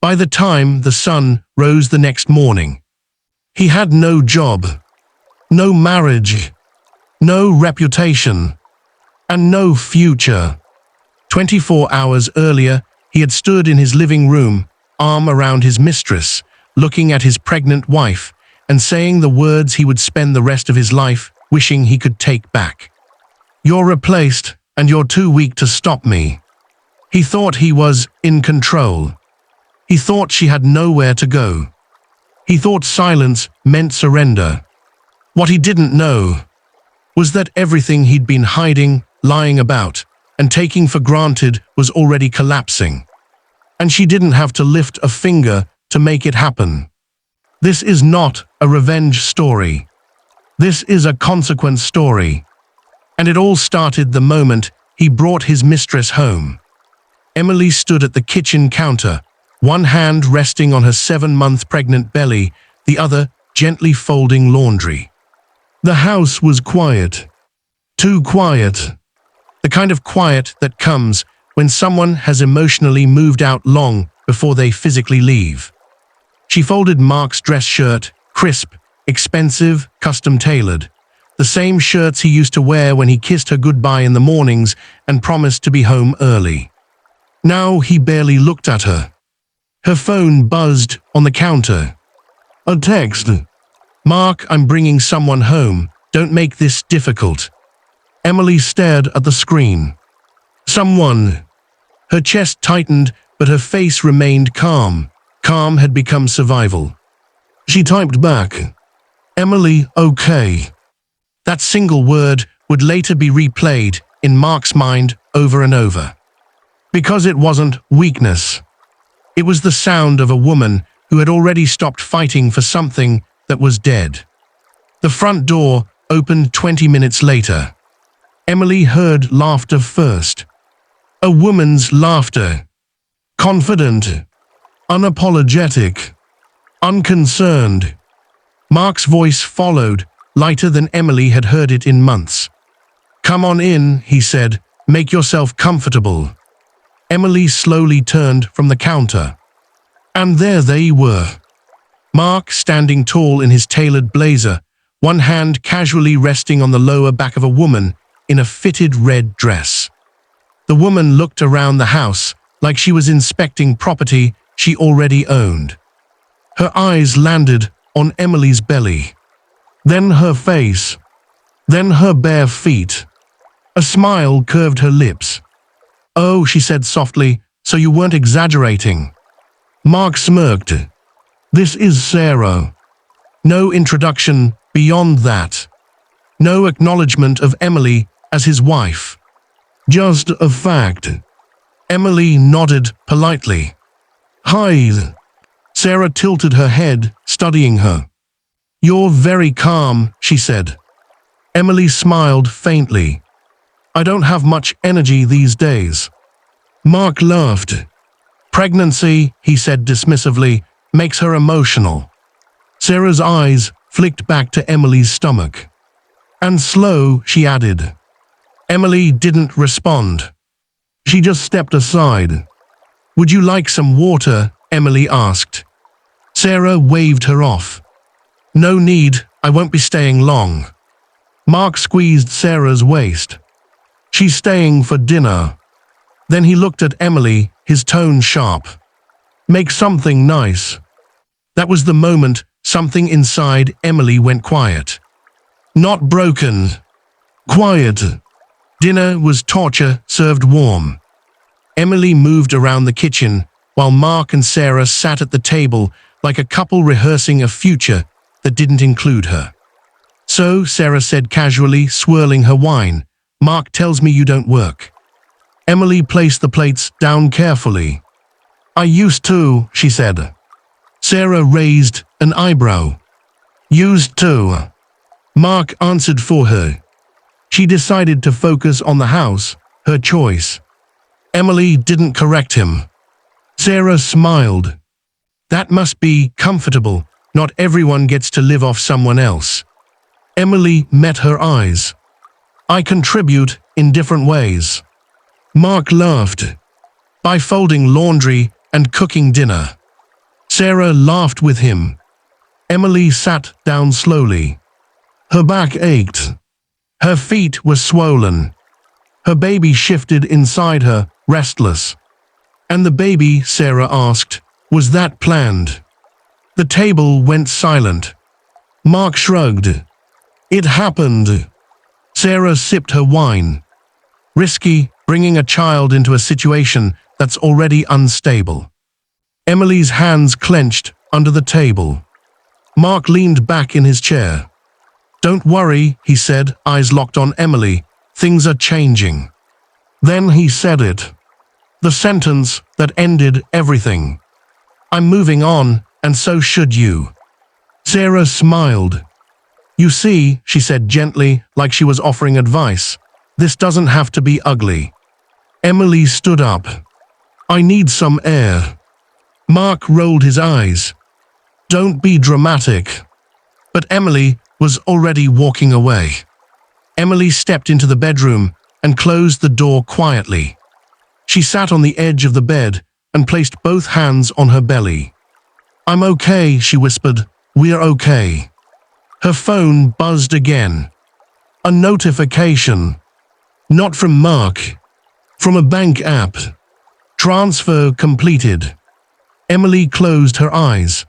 By the time the sun rose the next morning, he had no job, no marriage, no reputation, and no future. 24 hours earlier, he had stood in his living room, arm around his mistress, looking at his pregnant wife, and saying the words he would spend the rest of his life wishing he could take back. "You're replaced, and you're too weak to stop me." He thought he was in control. He thought she had nowhere to go. He thought silence meant surrender. What he didn't know was that everything he'd been hiding, lying about, and taking for granted was already collapsing. And she didn't have to lift a finger to make it happen. This is not a revenge story. This is a consequence story. And it all started the moment he brought his mistress home. Emily stood at the kitchen counter, one hand resting on her 7-month pregnant belly, the other gently folding laundry. The house was quiet. Too quiet. The kind of quiet that comes when someone has emotionally moved out long before they physically leave. She folded Mark's dress shirt, crisp, expensive, custom-tailored. The same shirts he used to wear when he kissed her goodbye in the mornings and promised to be home early. Now he barely looked at her. Her phone buzzed on the counter. A text. "Mark, I'm bringing someone home. Don't make this difficult." Emily stared at the screen. Someone. Her chest tightened, but her face remained calm. Calm had become survival. She typed back, "Emily, okay." That single word would later be replayed in Mark's mind over and over. Because it wasn't weakness. It was the sound of a woman who had already stopped fighting for something that was dead. The front door opened 20 minutes later. Emily heard laughter first. A woman's laughter. Confident. Unapologetic. Unconcerned. Mark's voice followed, lighter than Emily had heard it in months. "Come on in," he said. "Make yourself comfortable." Emily slowly turned from the counter. And there they were. Mark standing tall in his tailored blazer, one hand casually resting on the lower back of a woman in a fitted red dress. The woman looked around the house like she was inspecting property she already owned. Her eyes landed on Emily's belly. Then her face. Then her bare feet. A smile curved her lips. "Oh," she said softly, "so you weren't exaggerating." Mark smirked. "This is Sarah." No introduction beyond that. No acknowledgement of Emily as his wife. Just a fact. Emily nodded politely. "Hi." Sarah tilted her head, studying her. "You're very calm," she said. Emily smiled faintly. "I don't have much energy these days." Mark laughed. "Pregnancy," he said dismissively, "makes her emotional." Sarah's eyes flicked back to Emily's stomach. "And slow," she added. Emily didn't respond. She just stepped aside. "Would you like some water?" Emily asked. Sarah waved her off. "No need, I won't be staying long." Mark squeezed Sarah's waist. "She's staying for dinner." Then he looked at Emily, his tone sharp. "Make something nice." That was the moment something inside Emily went quiet. Not broken. Quiet. Dinner was torture served warm. Emily moved around the kitchen, while Mark and Sarah sat at the table like a couple rehearsing a future that didn't include her. "So," Sarah said casually, swirling her wine, "Mark tells me you don't work." Emily placed the plates down carefully. "I used to," she said. Sarah raised an eyebrow. "Used to." Mark answered for her. She decided to focus on the house, her choice. Emily didn't correct him. Sarah smiled. "That must be comfortable. Not everyone gets to live off someone else." Emily met her eyes. "I contribute in different ways." Mark laughed. "By folding laundry and cooking dinner." Sarah laughed with him. Emily sat down slowly. Her back ached. Her feet were swollen. Her baby shifted inside her, restless. And the baby, Sarah asked, was that planned? The table went silent. Mark shrugged. It happened. Sarah sipped her wine. Risky, bringing a child into a situation that's already unstable. Emily's hands clenched under the table. Mark leaned back in his chair. Don't worry, he said, eyes locked on Emily. Things are changing. Then he said it. The sentence that ended everything. I'm moving on, and so should you. Sarah smiled. You see, she said gently, like she was offering advice, this doesn't have to be ugly. Emily stood up. I need some air. Mark rolled his eyes. Don't be dramatic. But Emily was already walking away. Emily stepped into the bedroom and closed the door quietly. She sat on the edge of the bed and placed both hands on her belly. I'm okay, she whispered. We're okay. Her phone buzzed again. A notification. Not from Mark. From a bank app. Transfer completed. Emily closed her eyes.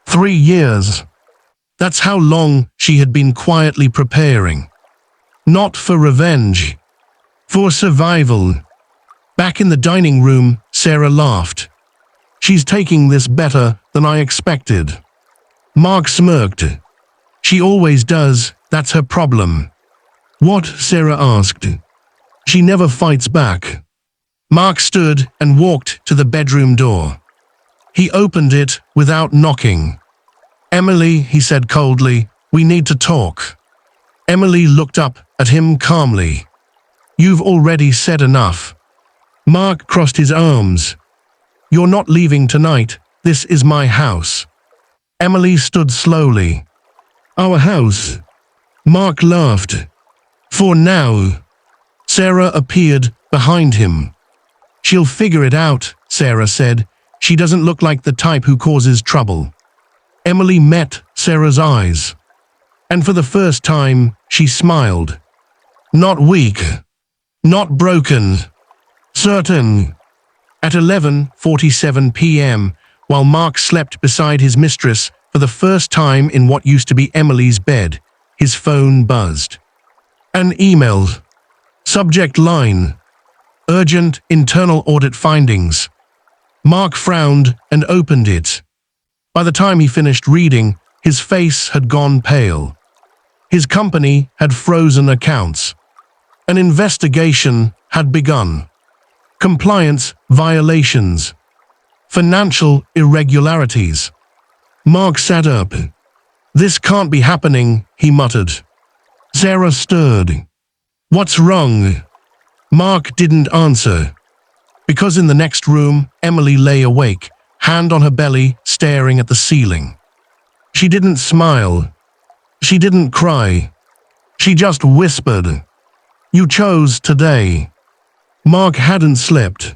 3 years. That's how long she had been quietly preparing. Not for revenge. For survival. Back in the dining room, Sarah laughed. She's taking this better than I expected. Mark smirked. She always does, that's her problem. What? Sarah asked. She never fights back. Mark stood and walked to the bedroom door. He opened it without knocking. Emily, he said coldly, we need to talk. Emily looked up at him calmly. You've already said enough. Mark crossed his arms. You're not leaving tonight, this is my house. Emily stood slowly. Our house. Mark laughed. For now. Sarah appeared behind him. She'll figure it out, Sarah said. She doesn't look like the type who causes trouble. Emily met Sarah's eyes. And for the first time, she smiled. Not weak. Not broken. Certain. At 11:47 p.m., while Mark slept beside his mistress for the first time in what used to be Emily's bed, his phone buzzed. An email. Subject line. Urgent internal audit findings. Mark frowned and opened it. By the time he finished reading, his face had gone pale. His company had frozen accounts. An investigation had begun. Compliance violations. Financial irregularities. Mark sat up. This can't be happening, he muttered. Sarah stirred. What's wrong? Mark didn't answer. Because in the next room, Emily lay awake, hand on her belly, staring at the ceiling. She didn't smile. She didn't cry. She just whispered. You chose today. Mark hadn't slept.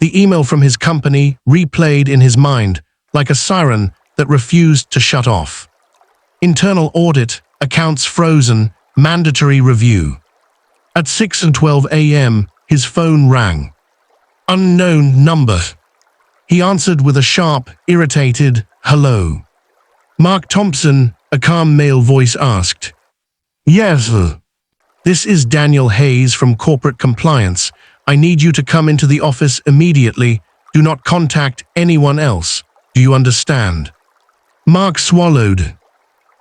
The email from his company replayed in his mind like a siren that refused to shut off. Internal audit, accounts frozen, mandatory review. At 6:12 a.m., his phone rang. Unknown number. He answered with a sharp, irritated, hello. Mark Thompson, a calm male voice asked. Yes. This is Daniel Hayes from Corporate Compliance. I need you to come into the office immediately. Do not contact anyone else. Do you understand? Mark swallowed.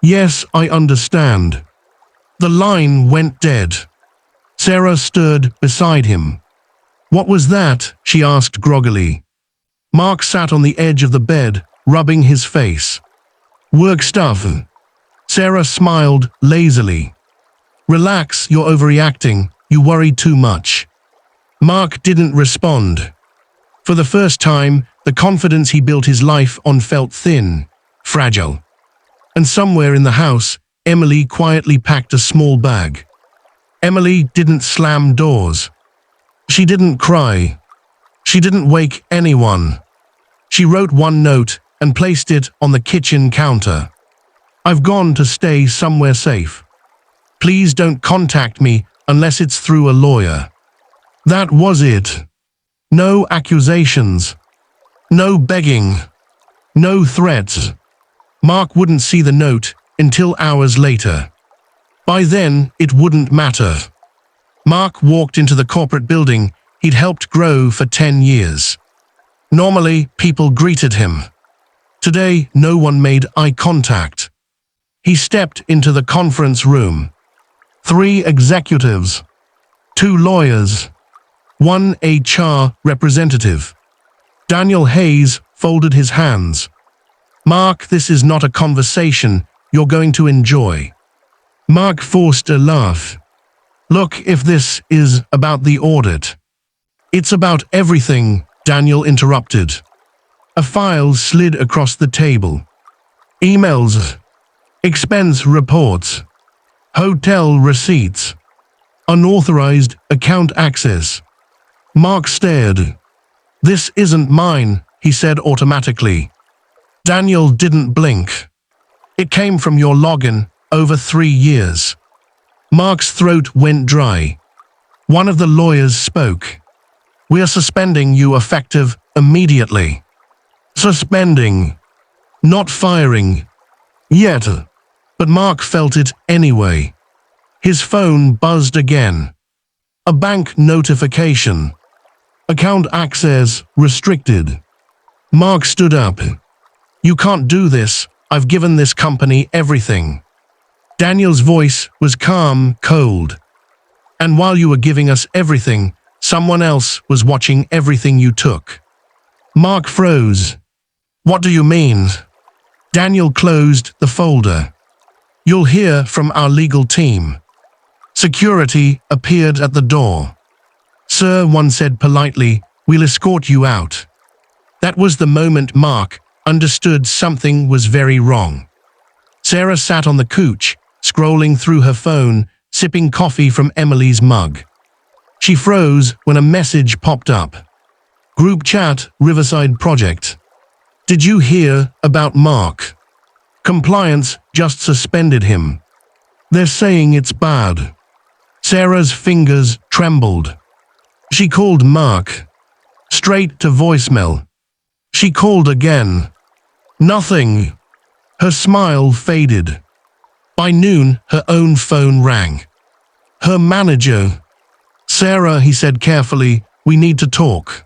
Yes, I understand. The line went dead. Sarah stirred beside him. What was that? She asked groggily. Mark sat on the edge of the bed, rubbing his face. Work stuff. Sarah smiled lazily. Relax, you're overreacting. You worry too much. Mark didn't respond. For the first time, the confidence he built his life on felt thin, fragile. And somewhere in the house, Emily quietly packed a small bag. Emily didn't slam doors. She didn't cry. She didn't wake anyone. She wrote one note and placed it on the kitchen counter. "I've gone to stay somewhere safe. Please don't contact me unless it's through a lawyer." That was it. No accusations. No begging. No threats. Mark wouldn't see the note until hours later. By then, it wouldn't matter. Mark walked into the corporate building he'd helped grow for 10 years. Normally, people greeted him. Today, no one made eye contact. He stepped into the conference room. 3 executives, 2 lawyers, 1 HR representative. Daniel Hayes folded his hands. "Mark, this is not a conversation you're going to enjoy." Mark forced a laugh. "Look, if this is about the audit." "It's about everything," Daniel interrupted. A file slid across the table. Emails, expense reports, hotel receipts, unauthorized account access. Mark stared. "This isn't mine," he said automatically. Daniel didn't blink. "It came from your login over 3 years." Mark's throat went dry. One of the lawyers spoke. "We are suspending you effective immediately." Suspending, not firing. Yet, but Mark felt it anyway. His phone buzzed again. A bank notification. Account access restricted. Mark stood up. "You can't do this. I've given this company everything." Daniel's voice was calm, cold. "And while you were giving us everything, someone else was watching everything you took." Mark froze. "What do you mean?" Daniel closed the folder. "You'll hear from our legal team." Security appeared at the door. "Sir," one said politely, "we'll escort you out." That was the moment Mark understood something was very wrong. Sarah sat on the couch, scrolling through her phone, sipping coffee from Emily's mug. She froze when a message popped up. Group chat, Riverside Project. "Did you hear about Mark? Compliance just suspended him. They're saying it's bad." Sarah's fingers trembled. She called Mark. Straight to voicemail. She called again. Nothing. Her smile faded. By noon, her own phone rang. Her manager. "Sarah," he said carefully, "we need to talk."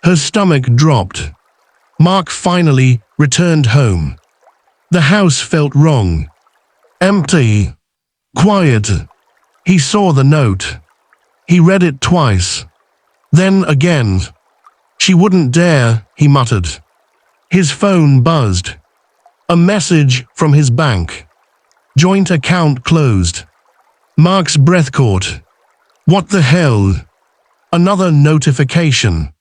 Her stomach dropped. Mark finally returned home. The house felt wrong. Empty. Quiet. He saw the note. He read it twice. Then again. "She wouldn't dare," he muttered. His phone buzzed. A message from his bank. Joint account closed. Mark's breath caught. What the hell? Another notification.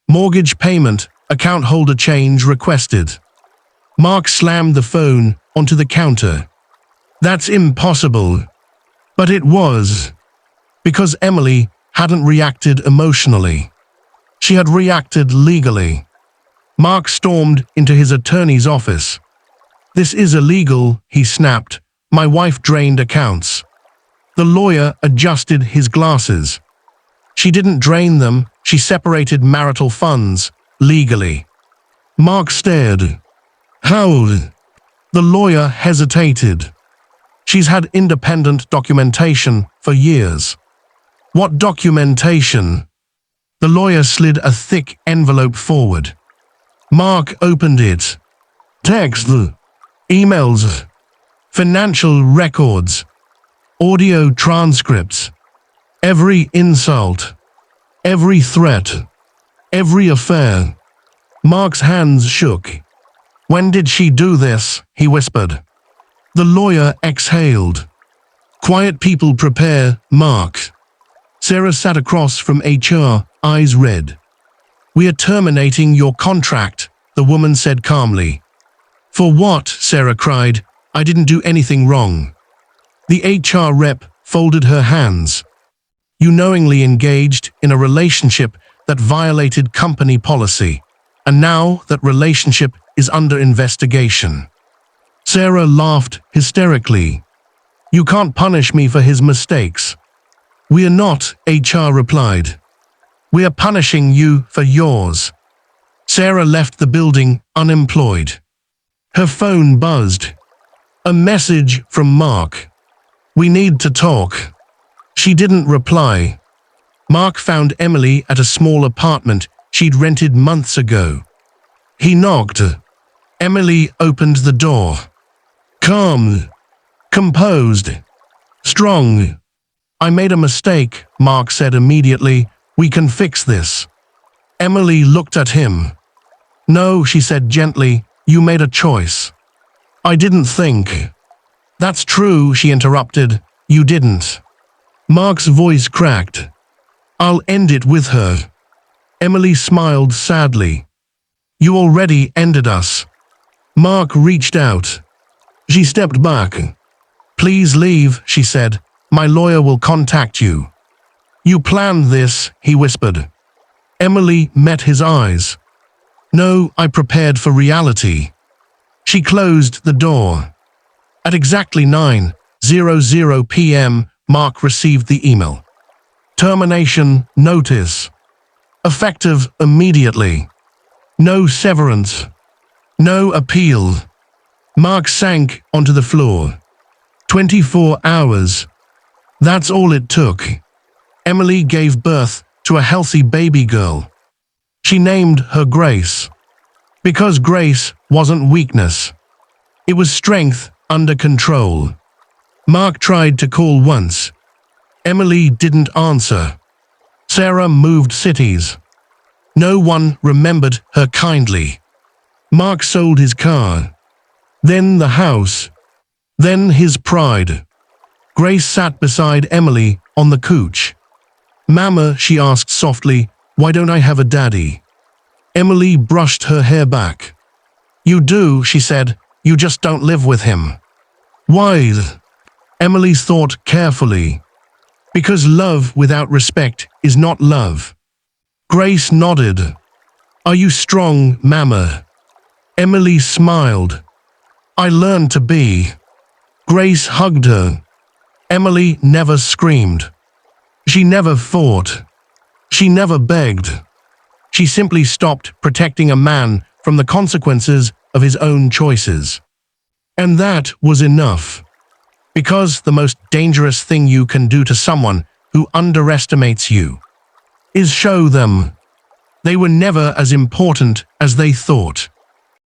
Mortgage payment, account holder change requested. Mark slammed the phone onto the counter. That's impossible. But it was. Because Emily hadn't reacted emotionally. She had reacted legally. Mark stormed into his attorney's office. "This is illegal," he snapped. "My wife drained accounts." The lawyer adjusted his glasses. "She didn't drain them, she separated marital funds, legally." Mark stared. "How?" The lawyer hesitated. "She's had independent documentation for years." "What documentation?" The lawyer slid a thick envelope forward. Mark opened it. Text, emails, financial records, audio transcripts, every insult, every threat, every affair. Mark's hands shook. "When did she do this?" he whispered. The lawyer exhaled. "Quiet people prepare, Mark." Sarah sat across from HR, eyes red. "We are terminating your contract," the woman said calmly. "For what?" Sarah cried. "I didn't do anything wrong." The HR rep folded her hands. "You knowingly engaged in a relationship that violated company policy, and now that relationship is under investigation. Sarah laughed hysterically. You can't punish me for his mistakes. We're not, HR replied. We're punishing you for yours. Sarah left the building unemployed. Her phone buzzed. A message from Mark. We need to talk. She didn't reply. Mark found Emily at a small apartment she'd rented months ago. He knocked. Emily opened the door. Calm. Composed. Strong. I made a mistake, Mark said immediately. We can fix this. Emily looked at him. No, she said gently, you made a choice. I didn't think. That's true, she interrupted. You didn't. Mark's voice cracked. I'll end it with her. Emily smiled sadly. You already ended us. Mark reached out. She stepped back. Please leave, she said. My lawyer will contact you. You planned this, he whispered. Emily met his eyes. No, I prepared for reality. She closed the door. At exactly 9:00 p.m., Mark received the email. Termination notice. Effective immediately. No severance. No appeal. Mark sank onto the floor. 24 hours. That's all it took. Emily gave birth to a healthy baby girl. She named her Grace. Because Grace wasn't weakness. It was strength under control. Mark tried to call once. Emily didn't answer. Sarah moved cities. No one remembered her kindly. Mark sold his car. Then the house. Then his pride. Grace sat beside Emily on the couch. Mama, she asked softly, why don't I have a daddy? Emily brushed her hair back. You do, she said, you just don't live with him. Why? Emily thought carefully. Because love without respect is not love. Grace nodded. Are you strong, Mama? Emily smiled. I learned to be. Grace hugged her. Emily never screamed. She never fought. She never begged. She simply stopped protecting a man from the consequences of his own choices. And that was enough. Because the most dangerous thing you can do to someone who underestimates you is show them they were never as important as they thought.